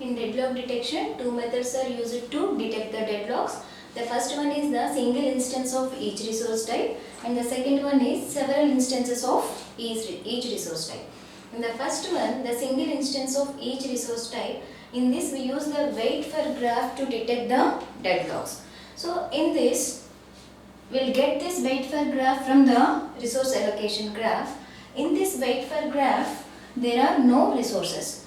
In deadlock detection, two methods are used to detect the deadlocks. The first one is the single instance of each resource type, and the second one is several instances of each resource type. In the first one, the single instance of each resource type, in this we use the wait for graph to detect the deadlocks. So in this, we'll get this wait for graph from the resource allocation graph. In this wait for graph, there are no resources.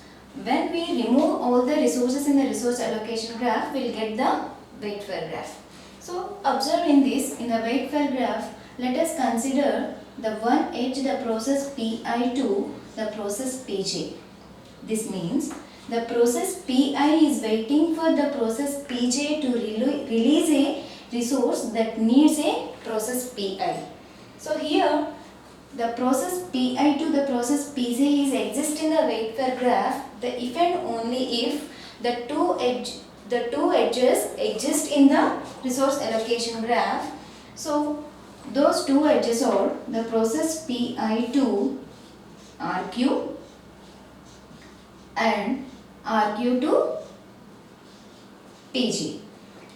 When we remove all the resources in the resource allocation graph, we will get the wait for graph. So observe in this, in the wait for graph, let us consider the one edge, the process Pi to the process Pj. This means the process Pi is waiting for the process Pj to release a resource that needs a process Pi. So here the process Pi to the process Pj is exist in the wait for graph if and only if the two edges exist in the resource allocation graph. So those two edges are the process Pi to Rq and Rq to Pg.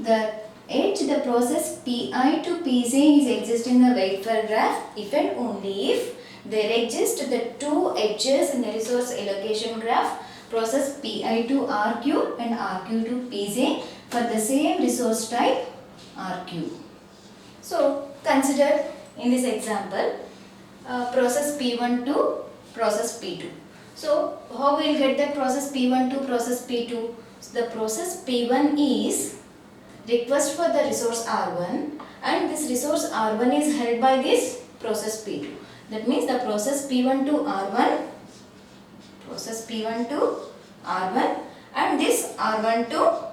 The edge, the process Pi to Pj is exist in the wait for graph if and only if there exist the two edges in the resource allocation graph, process Pi to Rq and Rq to Pj for the same resource type Rq. So consider in this example process P1 to process P2. So how we will get the process P1 to process P2? So the process P1 is request for the resource R1 and this resource R1 is held by this process P2. That means the process P1 to R1, process P1 to R1 and this R1 to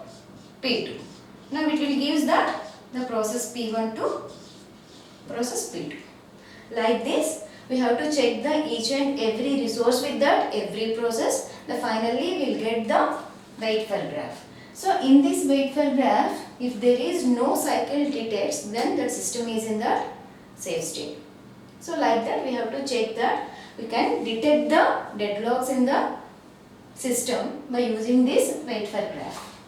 P2. Now it will give that the process P1 to process P2. Like this, we have to check the each and every resource with that every process. Finally we will get the wait for graph. So in this wait for graph, if there is no cycle detects, then the system is in the safe state. So like that we have to check that we can detect the deadlocks in the system by using this wait for graph.